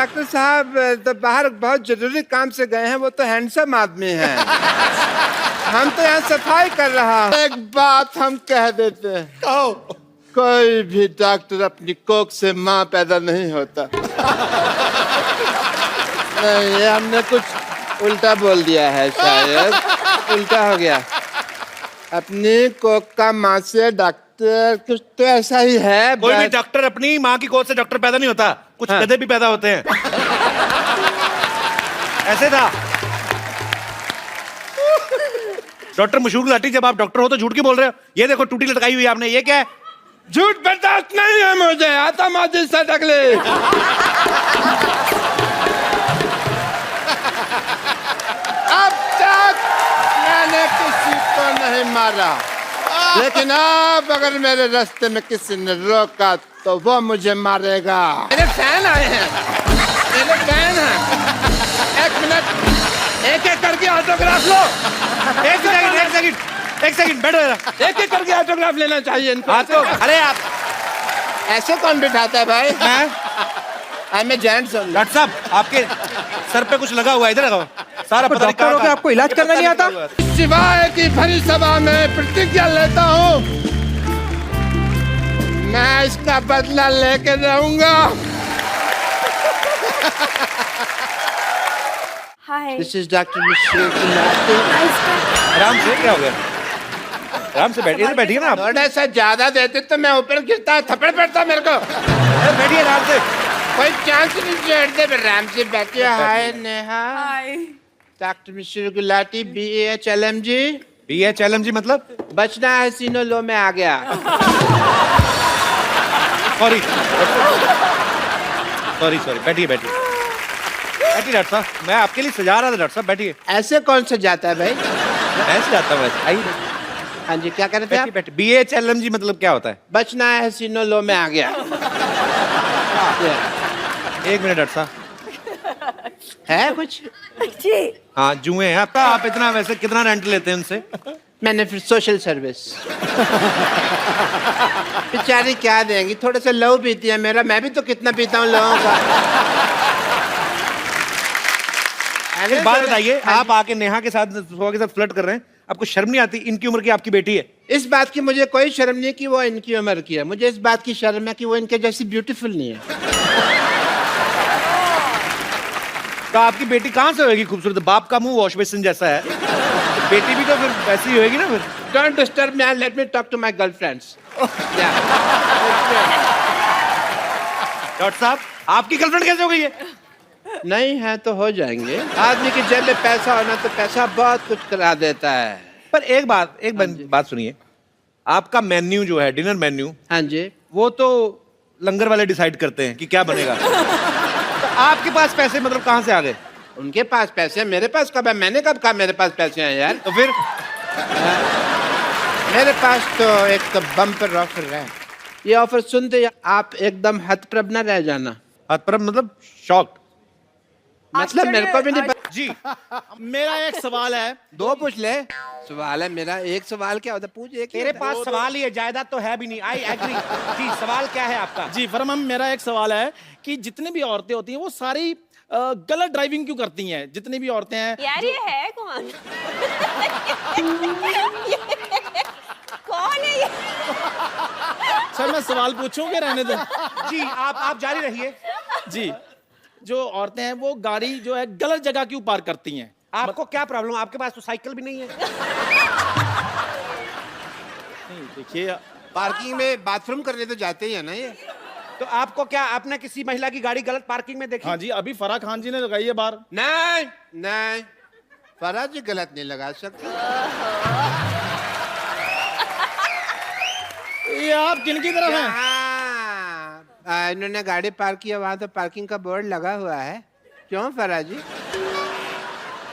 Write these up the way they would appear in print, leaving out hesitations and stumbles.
Doctor साहब तो बाहर बहुत जरूरी काम से गए हैं, वो तो हैंडसम आदमी हैं। हम तो यहाँ सफाई कर रहा हूँ। एक बात हम कह देते हैं, कहो। कोई भी डॉक्टर अपनी कोख से माँ पैदा नहीं होता। नहीं, ये हमने कुछ उल्टा बोल दिया है, शायद उल्टा हो गया। अपनी कोख का माँ से डॉक्टर, कुछ तो ऐसा ही है। कोई भी डॉक्टर अपनी माँ की गोद से डॉक्टर पैदा नहीं होता, कुछ गधे भी पैदा होते हैं। ऐसे था डॉक्टर मशहूर गुलाटी, जब आप डॉक्टर हो तो झूठ क्यों बोल रहे हो? ये देखो टूटी लटकाई हुई आपने, ये क्या है? झूठ बर्दाश्त नहीं है मुझे, आता माजिद से अगले। अब तक मैंने किसी को नहीं मारा, लेकिन अब अगर मेरे रास्ते में किसी ने रोका तो वो मुझे मारेगा। मेरे फैन आए हैं, मेरे फैन हैं। एक मिनट, एक एक करके ऑटोग्राफ लो। एक सेकंड बैठो जरा। एक एक करके ऑटोग्राफ लेना चाहिए इनको। हाँ तो अरे आप ऐसे कौन बिठाता है भाई? मैं जेंट्स हूँ। डॉक्टर साहब आपके सर पे कुछ लगा हुआ है, इधर लगाओ। सारा पता नहीं डॉक्टर हो के आपको इलाज करना नहीं आता? सिवाय की भरी सभा में प्रतिज्ञा लेता हूँ, मैं इसका बदला लेके रहूंगा। हाय। This is Dr. Mishra Gulati। आराम से, क्या हो गया? आराम से बैठिए, इधर बैठिए ना आप। थोड़ा सा ज्यादा देते तो मैं ऊपर गिरता, थप्पड़ पड़ता मेरे को। अरे बैठिए आराम से। कोई चांस नहीं छोड़ते, आराम से बैठिए। Hi Neha. Hi. Doctor Mishra Gulati, BHLMG। BHLMG मतलब? बचना है सीनो लो में आ गया। सॉरी बैठिए बैठिए डॉक्टर साहब, मैं आपके लिए सजा रहा था। डॉक्टर साहब बैठिए। ऐसे कौन से जाता है भाई? मैं सजाता हूँ वैसे। आइए हाँ जी, क्या कर रहे थे आप? बैठिए। BHLMG मतलब क्या होता है? बचना है सीनो लो में आ गया। एक मिनट डॉक्टर साहब। है कुछ? जी। हाँ जुए हैं आपका। आप इतना वैसे कितना रेंट लेते हैं उनसे? मैंने फिर सोशल सर्विस। बेचारी क्या देंगी, थोड़े से लहू पीती है मेरा, मैं भी तो कितना पीता हूँ लोगों का। एक बात बताइए, आप आके नेहा के साथ फ्लर्ट कर रहे हैं, आपको शर्म नहीं आती? इनकी उम्र की आपकी बेटी है। इस बात की मुझे कोई शर्म नहीं कि वो इनकी उम्र की है, मुझे इस बात की शर्म है कि वो इनके जैसी ब्यूटीफुल नहीं है। तो आपकी बेटी कहाँ से होगी खूबसूरत? बाप का मुंह वॉश बेसिन जैसा है, तो बेटी भी तो फिर वैसी होगी ना फिर। Don't disturb me, let me talk to my girlfriends. Doctor साहब आपकी गर्लफ्रेंड कैसे हो गई है? नहीं है तो हो जाएंगे। आदमी की जेब में पैसा होना तो पैसा बहुत कुछ करा देता है। पर एक बात सुनिए, आपका मेन्यू जो है, डिनर मेन्यू, हाँ जी, वो तो लंगर वाले डिसाइड करते हैं कि क्या बनेगा। तो आपके पास पैसे मतलब कहाँ से आ गए? उनके पास पैसे, मेरे पास कब है? मैंने कब कहा मेरे पास पैसे हैं यार? तो फिर मेरे पास तो एक बम्पर ऑफर है। ये ऑफर सुनते ही आप एकदम हतप्रभ न रह जाना। हतप्रभ मतलब शॉक्ड? मतलब मेरे को भी नहीं पता जी। मेरा एक सवाल है। दो पूछ ले। सवाल है मेरा, एक सवाल क्या होता? पूछ एक। तेरे पास सवाल ही है, जायदाद तो है भी नहीं। I agree. जी सवाल क्या है आपका? जी फरमान, मेरा एक सवाल है कि जितनी भी औरतें होती हैं वो सारी गलत ड्राइविंग क्यों करती हैं? जितनी भी औरतें हैं यार ये है कौन? कौन है ये? सर मैं सवाल पूछूं कि रहने दो? जी आप जारी रहिए। जी, जो औरतें हैं वो गाड़ी जो है गलत जगह क्यों पार्क करती हैं? आपको क्या प्रॉब्लम? आपके पास तो साइकिल भी नहीं है। नहीं देखिए, पार्किंग में बाथरूम करने तो जाते ही है ना ये। तो आपको क्या, आपने किसी महिला की गाड़ी गलत पार्किंग में देखी? हाँ जी, अभी फराह खान जी ने लगाई है बार। नहीं नहीं, फराज जी गलत नहीं लगा सकते। ये आप किनकी तरफ हैं? इन्होंने गाड़ी पार्क किया, वहां तो पार्किंग का बोर्ड लगा हुआ है। क्यों फराज जी?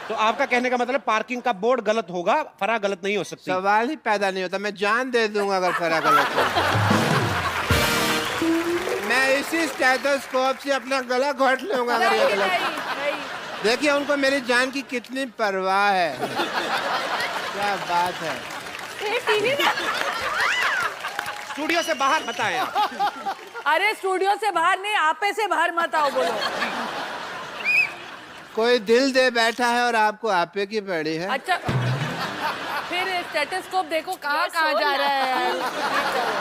तो आपका कहने का मतलब पार्किंग का बोर्ड गलत होगा, फराह गलत नहीं हो सकती? सवाल ही पैदा नहीं होता। मैं जान दे दूंगा अगर फराह गलत हो। मैं इसी स्टेथोस्कोप से अपना गला घोट लूंगा अगर ये गलत। देखिए उनको मेरी जान की कितनी परवाह है। क्या बात है। स्टूडियो से बाहर बताएं आप। अरे स्टूडियो से बाहर नहीं, आपे से बाहर मत आओ बोलो। कोई दिल दे बैठा है और आपको आपे की पड़ी है। अच्छा, फिर स्टेथोस्कोप देखो कहाँ कहाँ जा रहा है।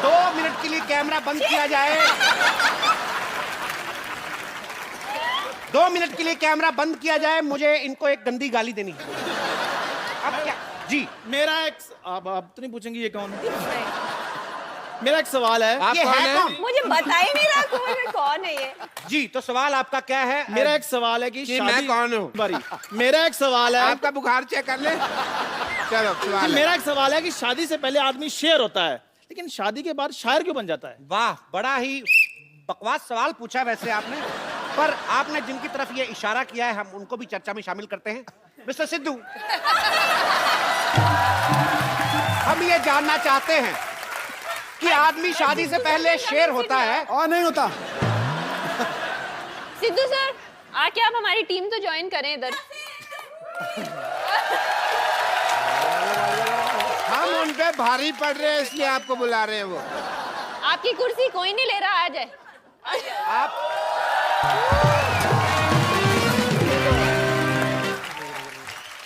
2 मिनट के लिए कैमरा बंद किया जाए। 2 मिनट के लिए कैमरा बंद किया जाए। मुझे इनको एक गंदी गाली देनी है। अब क्या? जी, मेरा एक आप तो नहीं पूछेंगे ये कौन है? मेरा एक सवाल है। आप कौन है? मुझे बता ही नहीं रहा कौन है ये। जी, तो सवाल आपका क्या है? मेरा एक सवाल है कि मैं कौन हूँ? बारी मेरा एक सवाल है। आपका बुखार चेक कर ले। चलो सवाल है। मेरा एक सवाल है कि शादी से पहले आदमी शेर होता है, लेकिन शादी के बाद शायर क्यों बन जाता है? वाह, बड़ा ही बकवास सवाल पूछा वैसे आपने, पर आपने जिनकी तरफ ये इशारा किया है हम उनको भी चर्चा में शामिल करते हैं। मिस्टर सिद्धू, हम ये जानना चाहते हैं कि आदमी शादी से पहले शेर होता है और नहीं होता। सिद्धू सर, आके आप हमारी टीम तो ज्वाइन करें इधर। हम उन पे भारी पड़ रहे हैं इसलिए आपको बुला रहे हैं वो। आपकी कुर्सी कोई नहीं ले रहा, आ जाए। आप।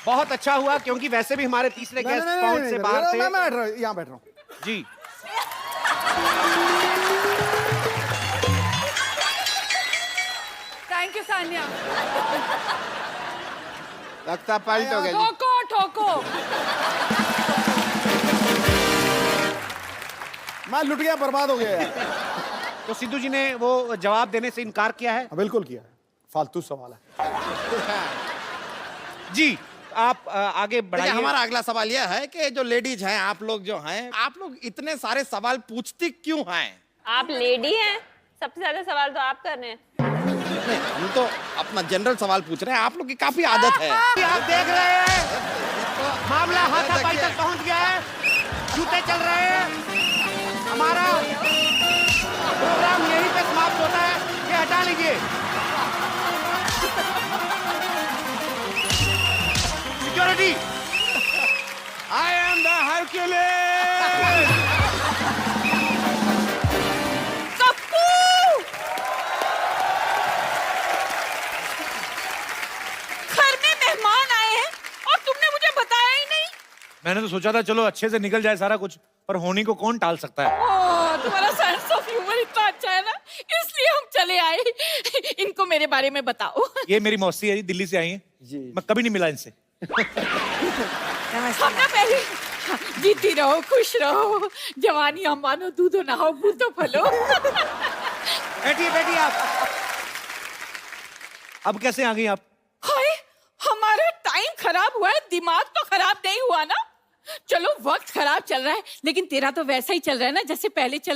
बहुत अच्छा हुआ क्योंकि वैसे भी हमारे तीसरे गेस्ट पहुंच से बाहर थे। मैं बैठ रहा हूँ, यहाँ बैठ रहा हूँ। जी, थैंक यू सान्या। लगता पलट हो गया जी। ठोको ठोको। मैं लुट गया, बर्बाद हो गया यार। तो सिद्धू जी ने वो जवाब देने से इनकार किया है। बिल्कुल किया, फालतू सवाल है। जी, आप आगे बढ़ाइए। हमारा अगला सवाल यह है कि जो लेडीज हैं, आप लोग जो हैं, आप लोग इतने सारे सवाल पूछती क्यों हैं? आप लेडी हैं, सबसे ज्यादा सवाल तो आप कर रहे हैं। हम तो अपना जनरल सवाल पूछ रहे हैं, आप लोग की काफी आदत है। आप देख रहे हैं मामला हाथापाई तक पहुंच गया है, जूते चल रहे हैं। हमारा प्रोग्राम यहीं पे समाप्त होता है, ये हटा लीजिए। Security, I am the Hercules. घर में मेहमान आए हैं और तुमने मुझे बताया ही नहीं। मैंने तो सोचा था चलो अच्छे से निकल जाए सारा कुछ, पर होनी को कौन टाल सकता है। ओह, तुम्हारा सेंस ऑफ ह्यूमर इतना अच्छा है ना, इसलिए हम चले आए। इनको मेरे बारे में बताओ। ये मेरी मौसी है जी, दिल्ली से आई है जी। मैं कभी नहीं मिला इनसे। हम ना पहले जीती रहो, खुश रहो, जवानी हम मानो दूधो नहाओ बूंदो फलो। बैठिए बैठिए आप। अब कैसे आ गई आप? हाय, हमारा टाइम खराब हुआ है, दिमाग तो खराब नहीं हुआ ना। चलो वक्त खराब चल रहा है, लेकिन तेरा तो वैसा ही चल रहा है ना जैसे पहले चल